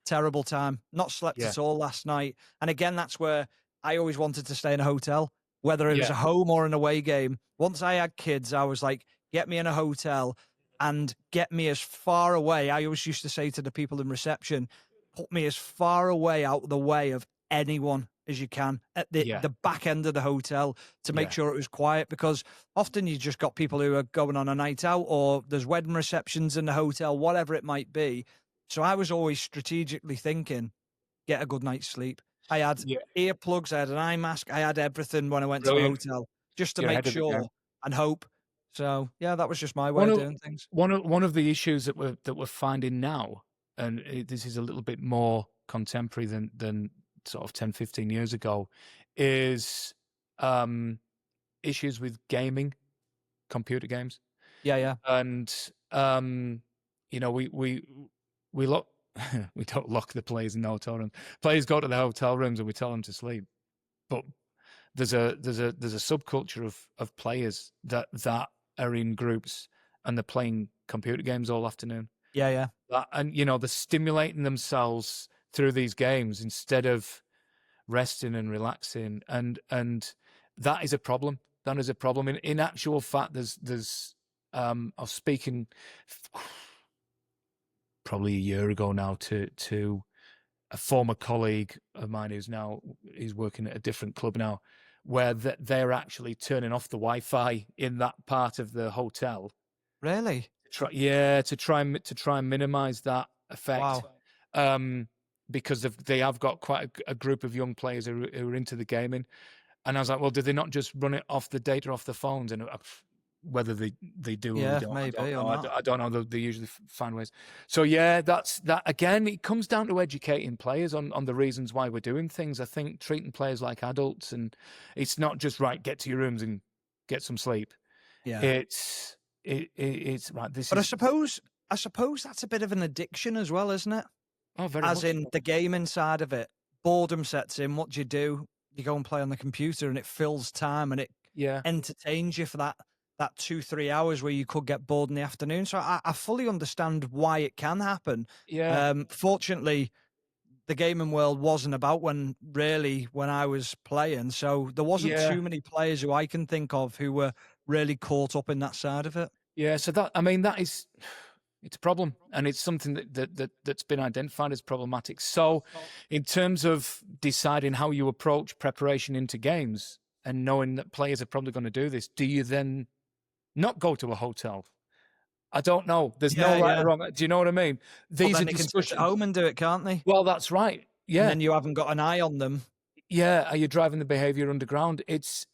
terrible time. Not slept at all last night. And again, that's where I always wanted to stay in a hotel, whether it was a home or an away game. Once I had kids, I was like, get me in a hotel and get me as far away. I always used to say to the people in reception, put me as far away out of the way of anyone as you can at the back end of the hotel to make sure it was quiet, because often you just got people who are going on a night out or there's wedding receptions in the hotel, whatever it might be. So I was always strategically thinking, get a good night's sleep. I had earplugs, I had an eye mask, I had everything when I went to the hotel just to make sure and hope. So that was just my way of doing things. One of the issues that we're finding now, and this is a little bit more contemporary than sort of 10, 15 years ago, is issues with gaming, computer games. Yeah. And we lock we don't lock the players in the hotel room. Players go to the hotel rooms and we tell them to sleep. But there's a subculture of players that are in groups and they're playing computer games all afternoon. Yeah. And they're stimulating themselves through these games instead of resting and relaxing, and that is a problem. That is a problem. In actual fact, there's I was speaking probably a year ago now to a former colleague of mine he's working at a different club now, where they're actually turning off the Wi-Fi in that part of the hotel. Really? To try and minimize that effect. Wow. Because they have got quite a group of young players who are into the gaming, and I was like, well, do they not just run it off the data off the phones? And whether they do, or they don't, maybe. I don't know. They usually find ways. So that's that. Again, it comes down to educating players on the reasons why we're doing things. I think treating players like adults, and it's not just right. Get to your rooms and get some sleep. Yeah, it's right. But I suppose that's a bit of an addiction as well, isn't it? Oh, very As much in the gaming side of it, boredom sets in. What do? You go and play on the computer, and it fills time, and it entertains you for that 2-3 hours where you could get bored in the afternoon. So I fully understand why it can happen. Yeah. Fortunately, the gaming world wasn't about when I was playing. So there wasn't too many players who I can think of who were really caught up in that side of it. Yeah, so it's a problem, and it's something that's been identified as problematic. So, in terms of deciding how you approach preparation into games and knowing that players are probably going to do this, do you then not go to a hotel? I don't know. There's no right or wrong. Do you know what I mean? These are discussions. They can sit at home and do it, can't they? Well, that's right. Yeah. And then you haven't got an eye on them. Yeah. Are you driving the behavior underground? It's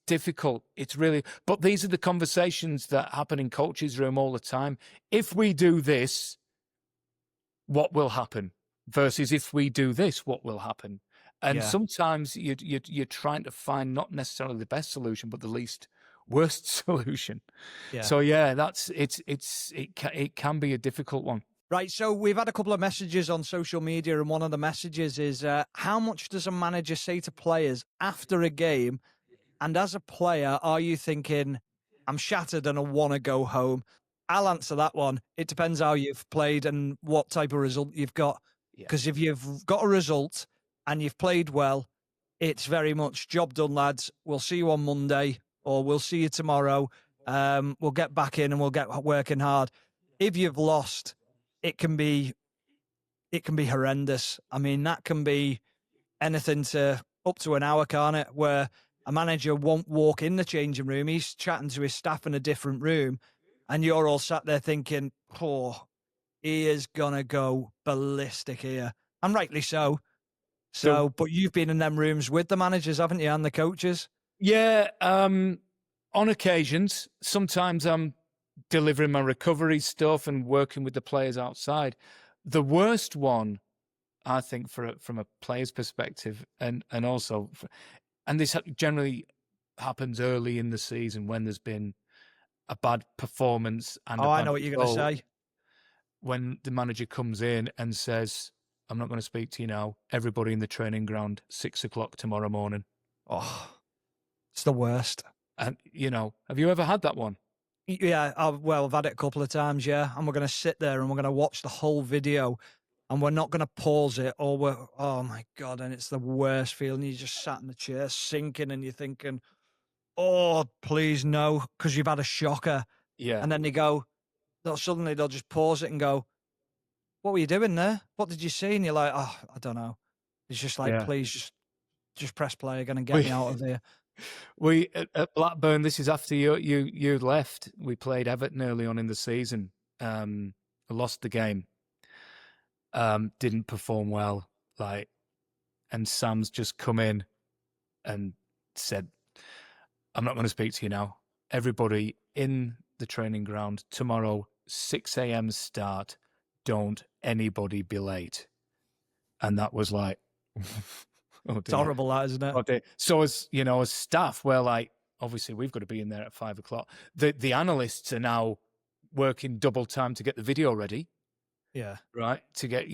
difficult. It's really, but these are the conversations that happen in coaches' room all the time. If we do this, what will happen? Versus if we do this, what will happen? And sometimes you're trying to find not necessarily the best solution, but the least worst solution. Yeah. So it can be a difficult one. Right. So we've had a couple of messages on social media, and one of the messages is, how much does a manager say to players after a game? And as a player, are you thinking, I'm shattered and I want to go home? I'll answer that one. It depends how you've played and what type of result you've got. Because if you've got a result and you've played well, it's very much job done, lads. We'll see you on Monday, or we'll see you tomorrow. We'll get back in and we'll get working hard. If you've lost, it can be horrendous. I mean, that can be anything to up to an hour, can't it? Where a manager won't walk in the changing room. He's chatting to his staff in a different room, and you're all sat there thinking, oh, he is going to go ballistic here. And rightly so. But you've been in them rooms with the managers, haven't you, and the coaches? Yeah, on occasions. Sometimes I'm delivering my recovery stuff and working with the players outside. The worst one, I think, from a player's perspective, and also, and this generally happens early in the season when there's been a bad performance. And I know what you're going to say. When the manager comes in and says, I'm not going to speak to you now. Everybody in the training ground, 6 o'clock tomorrow morning. Oh, it's the worst. And, have you ever had that one? Yeah, I've had it a couple of times, yeah. And we're going to sit there and we're going to watch the whole video, and we're not going to pause it, or oh my God, and it's the worst feeling. You just sat in the chair sinking and you're thinking, oh, please no, because you've had a shocker. Yeah. And then suddenly they'll just pause it and go, what were you doing there? What did you see? And you're like, oh, I don't know. It's just like, please just press play again and get me out of here. We at Blackburn, this is after you left. We played Everton early on in the season. Lost the game. Didn't perform well. And Sam's just come in and said, I'm not going to speak to you now. Everybody in the training ground tomorrow, 6 a.m. start. Don't anybody be late. And that was like, oh, it's horrible, that, isn't it? Oh, so as staff, we're like, obviously we've got to be in there at 5 o'clock. The analysts are now working double time to get the video ready. Yeah. Right. To get,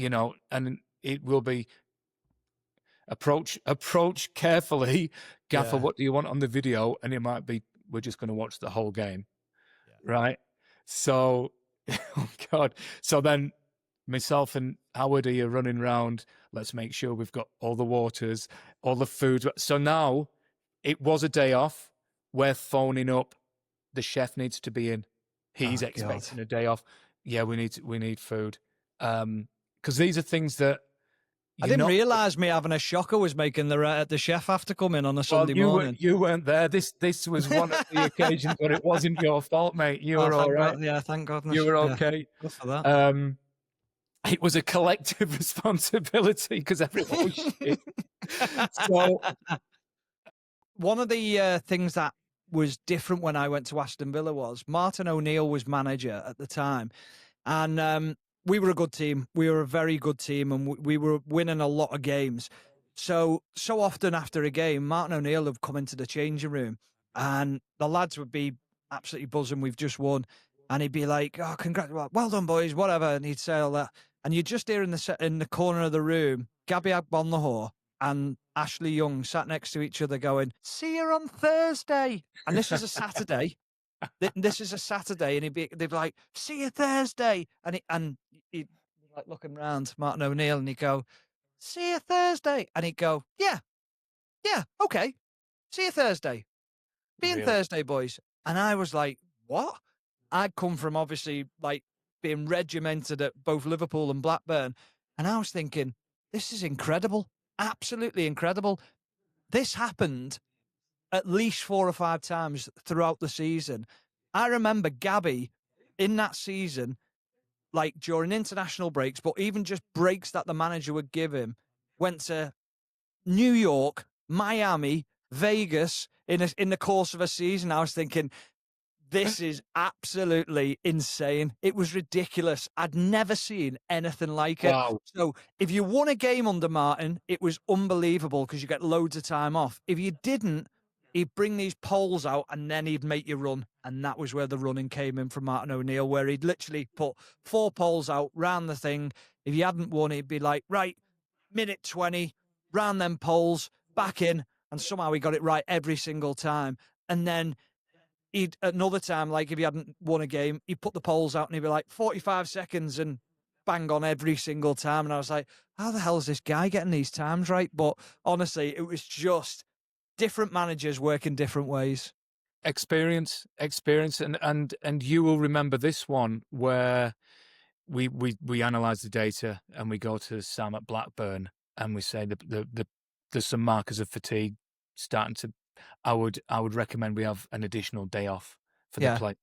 and it will be approach carefully. Gaffer, what do you want on the video? And it might be, we're just going to watch the whole game. Yeah. Right. So, oh God. So then myself and Howard are running around. Let's make sure we've got all the waters, all the food. So now it was a day off. We're phoning up. The chef needs to be in. He's expecting a day off. Yeah, we need food. Because these are things that I didn't realise me having a shocker was making the chef have to come in on a Sunday morning. You weren't there. This was one of the occasions where it wasn't your fault, mate. You were all right. God, yeah, thank goodness. You were okay. Good for that. It was a collective responsibility because everyone was shit. So, one of the things that was different when I went to Aston Villa was Martin O'Neill was manager at the time, and we were a good team. We were a very good team, and we were winning a lot of games. So often after a game, Martin O'Neill would come into the changing room, and the lads would be absolutely buzzing. We've just won, and he'd be like, "Oh, congrats, well done, boys," whatever, and he'd say all that. And you'd just hear in the corner of the room, Gabby Agbonlahor and Ashley Young sat next to each other going, "See you on Thursday." And this is a Saturday. And they'd be like, "See you Thursday." And he'd like looking round, Martin O'Neill, and he'd go, "See you Thursday," and he'd go, "Yeah, yeah, okay, see you Thursday. Be in Really? Thursday, boys." And I was like, "What?" I'd come from obviously like being regimented at both Liverpool and Blackburn, and I was thinking, "This is incredible, absolutely incredible." This happened at least 4 or 5 times throughout the season. I remember Gabby in that season, like during international breaks, but even just breaks that the manager would give him, went to New York, Miami, Vegas in the course of a season. I was thinking, this is absolutely insane. It was ridiculous. I'd never seen anything like it. Wow. So if you won a game under Martin, it was unbelievable because you get loads of time off. If you didn't, he'd bring these poles out and then he'd make you run. And that was where the running came in from Martin O'Neill, where he'd literally put 4 poles out, round the thing. If you hadn't won, he'd be like, right, minute 20, round them poles, back in. And somehow he got it right every single time. And then he'd another time, like if he hadn't won a game, he'd put the poles out and he'd be like 45 seconds and bang on every single time. And I was like, how the hell is this guy getting these times right? But honestly, it was just different managers working different ways. Experience, and you will remember this one where we analyze the data and we go to Sam at Blackburn and we say there's some markers of fatigue starting to. I would recommend we have an additional day off for the play,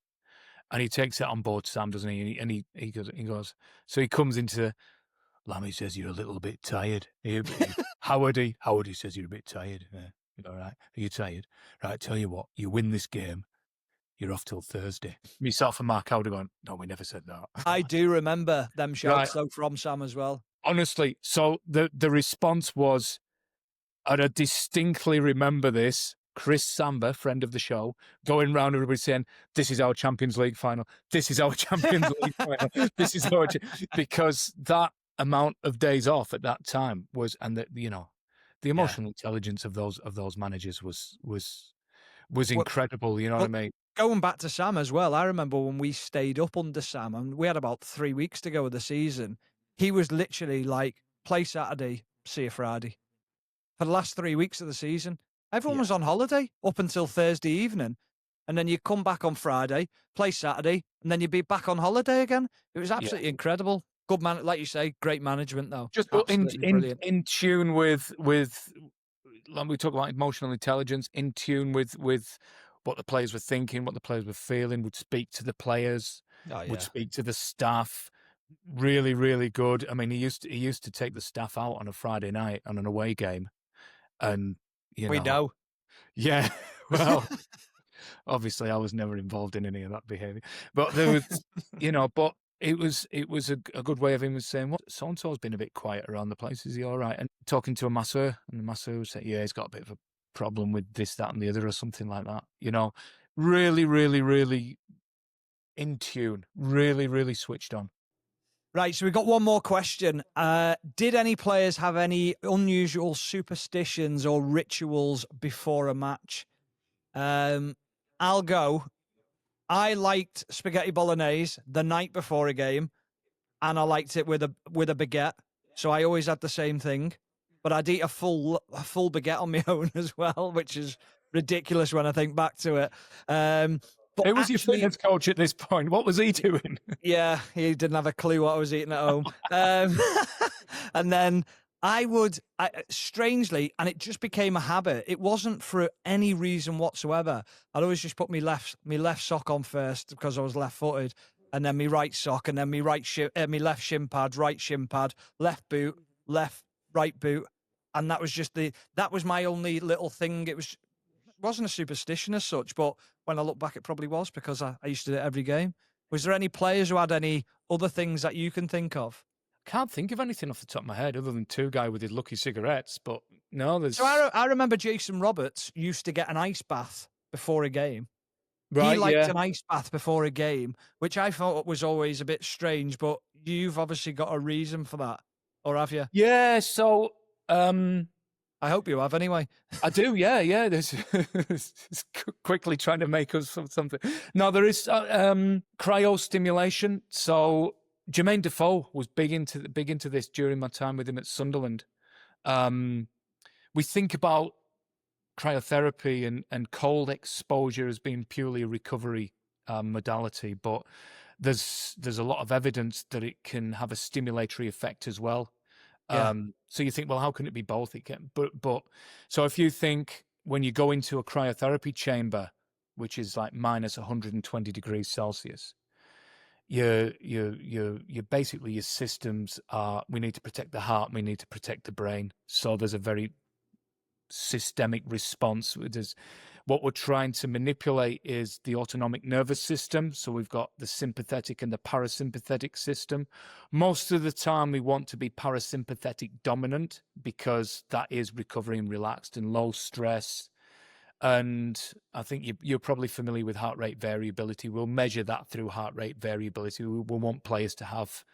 and he takes it on board, Sam, doesn't he? And he goes. So he comes into. Lammy says you're a little bit tired. Howardy says you're a bit tired. All right, are you tired? Right, tell you what, you win this game, you're off till Thursday. Myself and Mark Howard going, no, we never said that. I do remember them shouts though from Sam as well. Honestly, so the response was, and I distinctly remember this, Chris Samba, friend of the show, going round everybody saying, this is our Champions League final. This is our Champions League final. This is our... Because that amount of days off at that time was, and the emotional intelligence of those managers was incredible. What I mean? Going back to Sam as well, I remember when we stayed up under Sam and we had about 3 weeks to go of the season. He was literally like, play Saturday, see you Friday. For the last 3 weeks of the season, everyone was on holiday up until Thursday evening. And then you come back on Friday, play Saturday, and then you'd be back on holiday again. It was absolutely incredible. Good man, like you say, great management though. Just in tune with like we talk about emotional intelligence, in tune with what the players were thinking, what the players were feeling, would speak to the players, would speak to the staff. Really, really good. I mean, he used to take the staff out on a Friday night on an away game, and we know. Yeah, well, obviously, I was never involved in any of that behaviour, but there was, but it was a good way of him saying, "What, so and so's been a bit quiet around the place. Is he all right?" And talking to a masseur, and the masseur would say, "Yeah, he's got a bit of a problem with this, that, and the other, or something like that." Really, really, really in tune. Really, really switched on. Right, so we've got one more question. Did any players have any unusual superstitions or rituals before a match? I'll go. I liked spaghetti bolognese the night before a game, and I liked it with a baguette. So I always had the same thing, but I'd eat a full baguette on my own as well, which is ridiculous when I think back to it. But who was your fitness coach at this point? What was he doing? Yeah, he didn't have a clue what I was eating at home. And then strangely, and it just became a habit. It wasn't for any reason whatsoever. I'd always just put my left sock on first because I was left-footed, and then my right sock, and then my left shin pad, right shin pad, left boot, right boot, and that was that was my only little thing. It wasn't a superstition as such, but when I look back, it probably was because I used to do it every game. Was there any players who had any other things that you can think of? Can't think of anything off the top of my head other than two guy with his lucky cigarettes, but no, there's... So I remember Jason Roberts used to get an ice bath before a game. Right, he liked an ice bath before a game, which I thought was always a bit strange, but you've obviously got a reason for that, or have you? Yeah, so... I hope you have anyway. I do, yeah. There's quickly trying to make us something. No, there is cryostimulation. So Jermaine Defoe was big into this during my time with him at Sunderland. We think about cryotherapy and cold exposure as being purely a recovery modality, but there's a lot of evidence that it can have a stimulatory effect as well. Yeah. So you think, well, how can it be both? It can, but so if you think when you go into a cryotherapy chamber, which is like minus 120 degrees Celsius, your basically your systems are, we need to protect the heart, we need to protect the brain. So there's a very systemic response. What we're trying to manipulate is the autonomic nervous system. So we've got the sympathetic and the parasympathetic system. Most of the time we want to be parasympathetic dominant because that is recovery and relaxed and low stress. And I think you're probably familiar with heart rate variability. We'll measure that through heart rate variability. We want players to have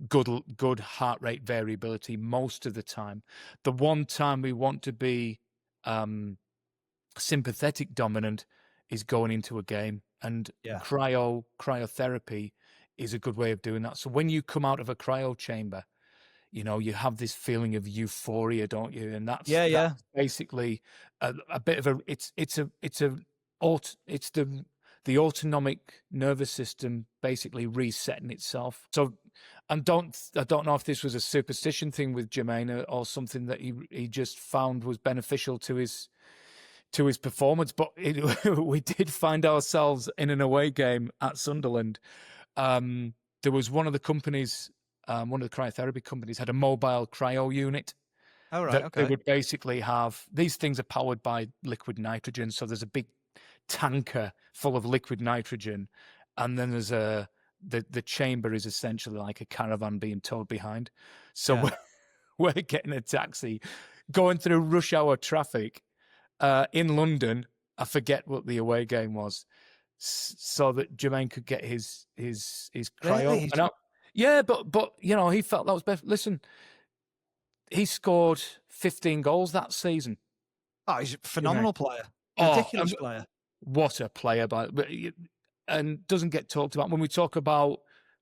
good heart rate variability most of the time. The one time we want to be sympathetic dominant is going into a game, and cryotherapy is a good way of doing that. So when you come out of a cryo chamber, you know, you have this feeling of euphoria, don't you? And that's basically a bit of a it's the autonomic nervous system basically resetting itself. So I don't know if this was a superstition thing with Jermaine or something that he just found was beneficial to his performance, but we did find ourselves in an away game at Sunderland. There was one of the companies, one of the cryotherapy companies had a mobile cryo unit. Oh, right, okay. They would basically have, these things are powered by liquid nitrogen, so there's a big tanker full of liquid nitrogen, and then there's the chamber is essentially like a caravan being towed behind. So we're getting a taxi going through rush hour traffic in London. I forget what the away game was, so that Jermaine could get his cryo. Really? But you know, he felt that was best. Listen, he scored 15 goals that season. Oh, he's a phenomenal player. Ridiculous player. What a player, and doesn't get talked about. When we talk about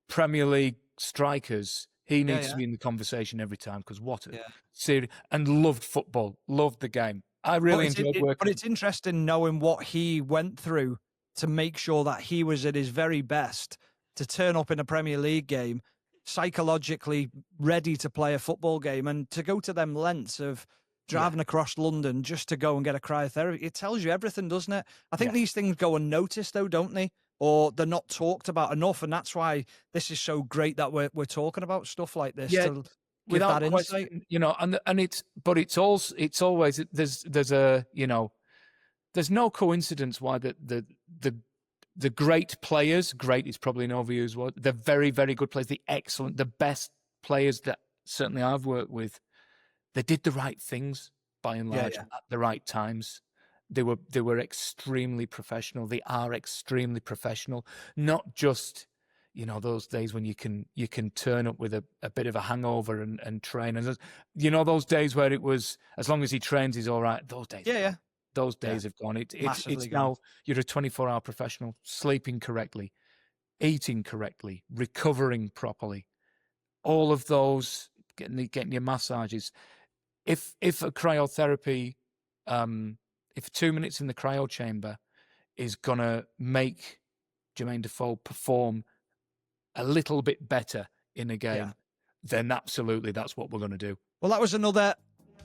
Premier League strikers, he needs to be in the conversation every time, because what a serious, and loved football, loved the game. I really enjoyed working. But it's interesting knowing what he went through to make sure that he was at his very best to turn up in a Premier League game, psychologically ready to play a football game, and to go to them lengths of driving across London just to go and get a cryotherapy. It tells you everything, doesn't it? I think these things go unnoticed, though, don't they? Or they're not talked about enough, and that's why this is so great that we're talking about stuff like this. Yeah. To give that insight, you know, and it's always there's a, you know, there's no coincidence why the great players, great is probably an overused word, the very, very good players, the best players that certainly I've worked with, they did the right things by and large at the right times. They were extremely professional. They are extremely professional, not just, you know, those days when you can turn up with a bit of a hangover and train. And you know, those days where it was, as long as he trains, he's all right. Those days. Those days have gone. It's now you're a 24-hour professional, sleeping correctly, eating correctly, recovering properly. All of those, getting your massages. If a cryotherapy, if 2 minutes in the cryo chamber is gonna make Jermaine Defoe perform a little bit better in a game, then absolutely that's what we're going to do. Well, that was another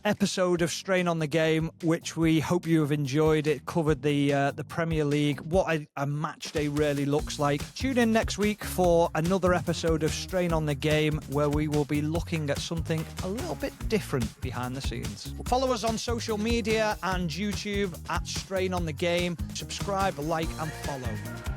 episode of Strain on the Game, which we hope you have enjoyed. It covered the Premier League, what a match day really looks like. Tune in next week for another episode of Strain on the Game, where we will be looking at something a little bit different behind the scenes. Follow us on social media and YouTube at Strain on the Game. Subscribe, like and follow.